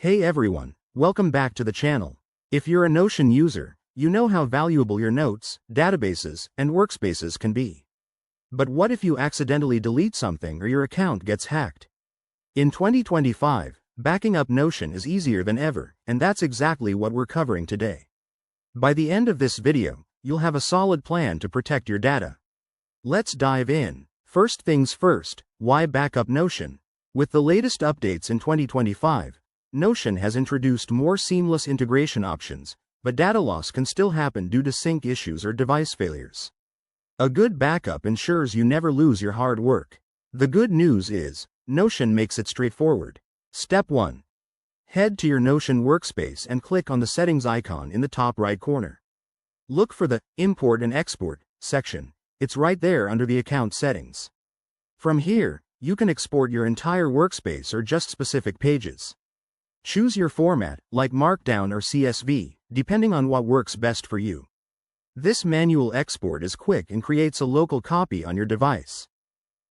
Hey everyone, welcome back to the channel. If you're a Notion user, you know how valuable your notes, databases, and workspaces can be. But what if you accidentally delete something or your account gets hacked? In 2025, backing up Notion is easier than ever, and that's exactly what we're covering today. By the end of this video, you'll have a solid plan to protect your data. Let's dive in. First things first, why back up Notion? With the latest updates in 2025, Notion has introduced more seamless integration options, but data loss can still happen due to sync issues or device failures. A good backup ensures you never lose your hard work. The good news is, Notion makes it straightforward. Step 1. Head to your Notion workspace and click on the settings icon in the top right corner. Look for the Import and Export section. It's right there under the account settings. From here, you can export your entire workspace or just specific pages. Choose your format, like Markdown or CSV, depending on what works best for you. This manual export is quick and creates a local copy on your device.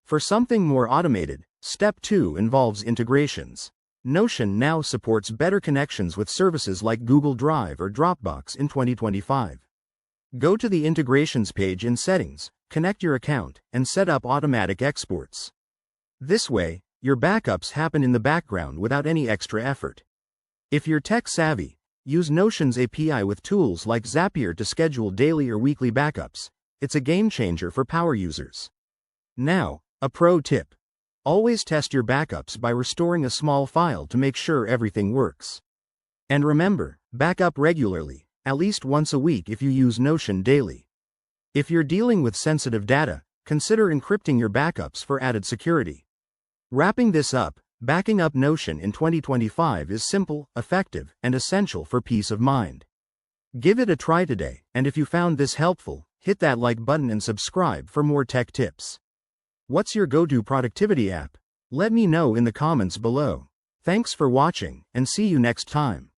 For something more automated, Step 2 involves integrations. Notion now supports better connections with services like Google Drive or Dropbox in 2025. Go to the Integrations page in Settings, connect your account, and set up automatic exports. This way, your backups happen in the background without any extra effort. If you're tech-savvy, use Notion's API with tools like Zapier to schedule daily or weekly backups. It's a game-changer for power users. Now, a pro tip. Always test your backups by restoring a small file to make sure everything works. And remember, back up regularly, at least once a week if you use Notion daily. If you're dealing with sensitive data, consider encrypting your backups for added security. Wrapping this up, backing up Notion in 2025 is simple, effective, and essential for peace of mind. Give it a try today, and if you found this helpful, hit that like button and subscribe for more tech tips. What's your go-to productivity app? Let me know in the comments below. Thanks for watching, and see you next time.